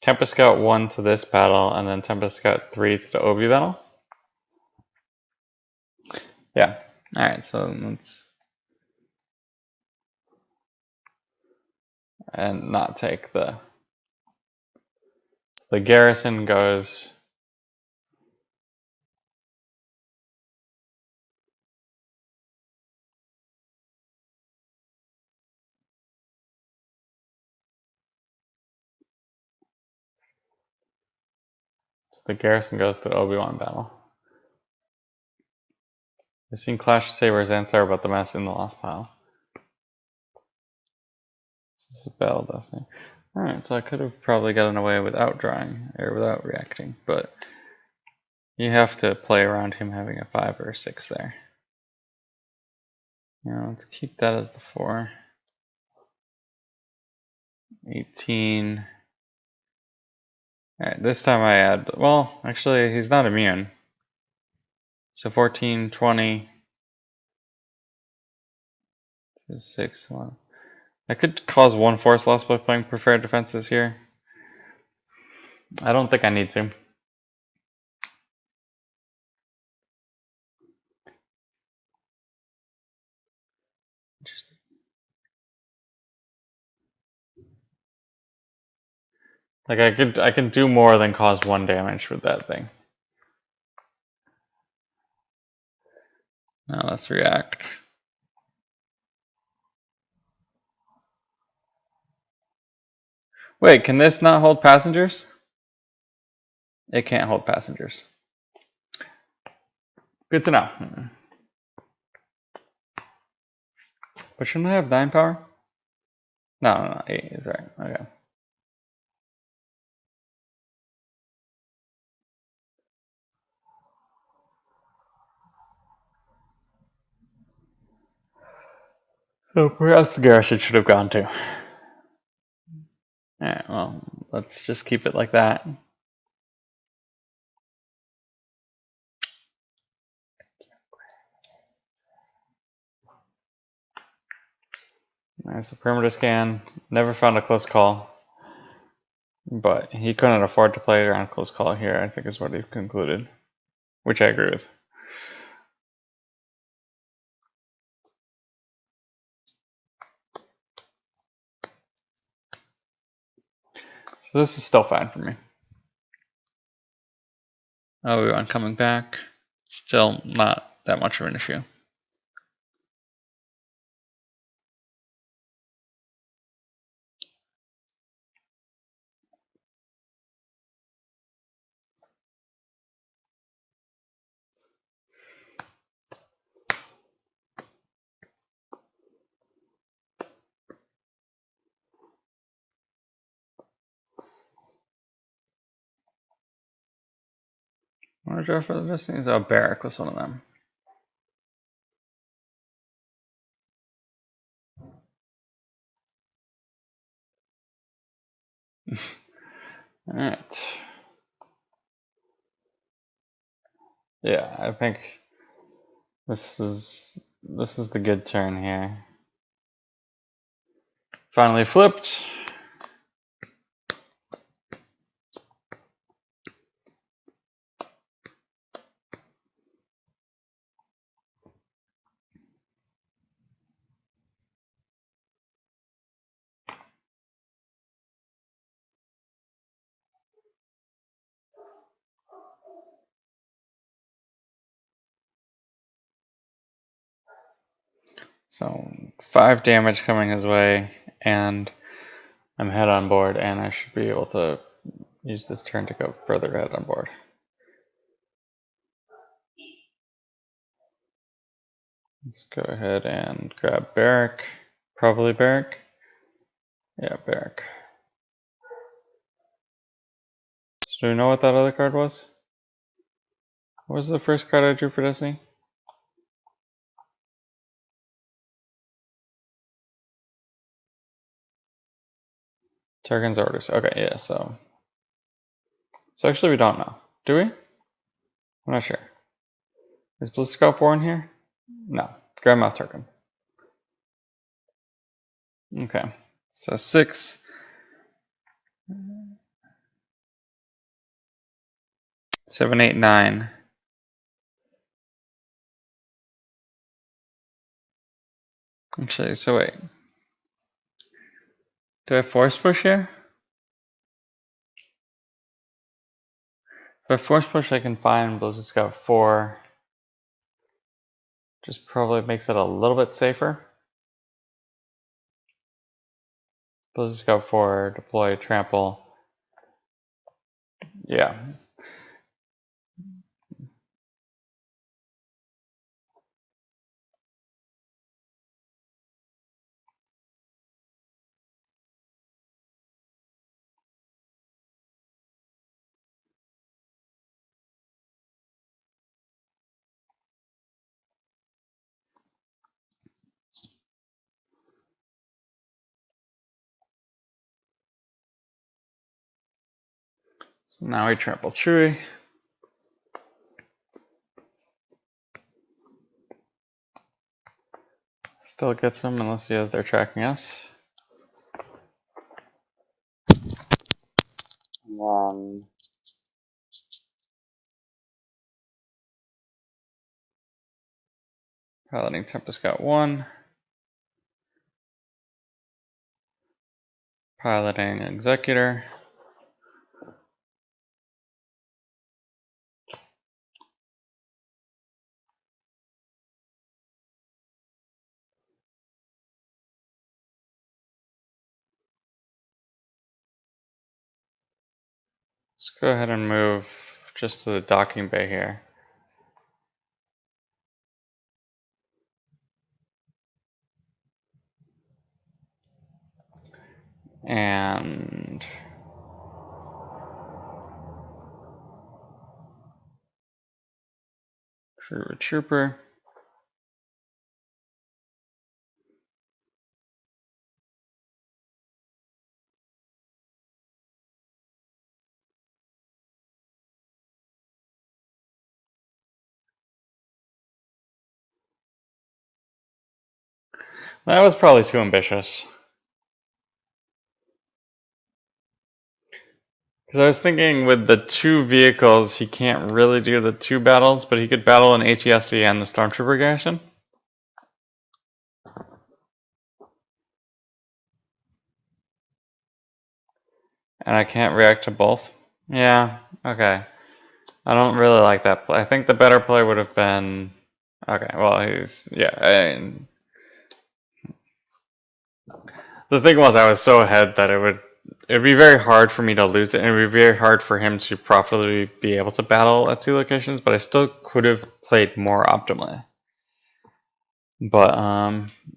Tempest Scout 1 to this battle, and then Tempest Scout 3 to the Obi battle. Yeah. Alright, so let's... and not take the... The garrison goes the garrison goes to the Obi-Wan battle. I've seen Clash of Sabers and Sorry About the Mess in the Lost Pile. This is a battle destiny. Alright, so I could have probably gotten away without drawing, or without reacting, but you have to play around him having a 5 or a 6 there. Let's keep that as the 4. 18. Alright, this time I add, well, actually, he's not immune. So 14, 20, 6, 1. I could cause 1 force loss by playing preferred defenses here. I don't think I need to. Like I can do more than cause 1 damage with that thing. Now let's react. Wait, can this not hold passengers? It can't hold passengers. Good to know. But shouldn't I have 9 power? No, 8 is right. Okay. So perhaps the garrison should have gone too. Alright, well, let's just keep it like that. Nice, a perimeter scan. Never found a close call. But he couldn't afford to play around close call here, I think is what he concluded. Which I agree with. So this is still fine for me. Obi-Wan coming back. Still not that much of an issue. What did I draw for the Destinies? Oh, Barrack was one of them. Alright. Yeah, I think this is the good turn here. Finally flipped. So 5 damage coming his way, and I'm head on board, and I should be able to use this turn to go further ahead on board. Let's go ahead and grab Barrack. Probably Barrack. Yeah, Barrack. So do you know what that other card was? What was the first card I drew for Destiny? Tarkin's Orders. Okay, yeah, so actually we don't know. Do we? I'm not sure. Is Ballistic Scout 4 in here? No. Grand Moff Tarkin. Okay. So 6. 7, 8, 9. Actually, so wait. Do I force push here? If I force push, I can find Ballistic Scout 4. Just probably makes it a little bit safer. Ballistic Scout 4, deploy, trample. Yeah. So now we trample Chewy. Still gets him unless he has their tracking us. And then Piloting Tempest got 1. Piloting Executor. Let's go ahead and move just to the docking bay here. And Trooper. That was probably too ambitious. Because I was thinking with the 2 vehicles, he can't really do the 2 battles, but he could battle an ATSD and the Stormtrooper garrison. And I can't react to both. Yeah, okay. I don't really like that play. I think the better play would have been... Okay, well, the thing was, I was so ahead that it'd be very hard for me to lose it, and it would be very hard for him to profitably be able to battle at 2 locations, but I still could have played more optimally. But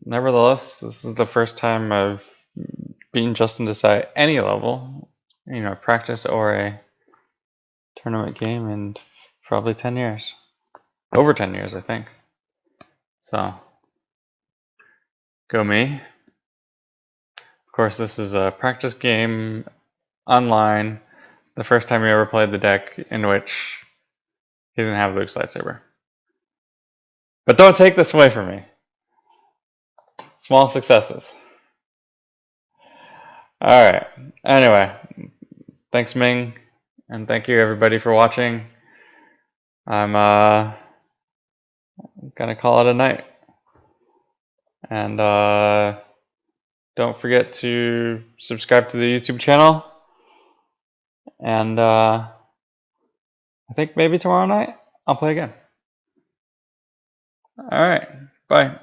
nevertheless, this is the first time I've beaten Justin Desai at any level, practice or a tournament game in probably 10 years. Over 10 years, I think. So, go me. Of course, this is a practice game online. The first time we ever played the deck in which he didn't have Luke's lightsaber. But don't take this away from me. Small successes. Alright. Anyway, thanks Ming, and thank you everybody for watching. I'm gonna call it a night. And don't forget to subscribe to the YouTube channel. And I think maybe tomorrow night I'll play again. Alright, bye.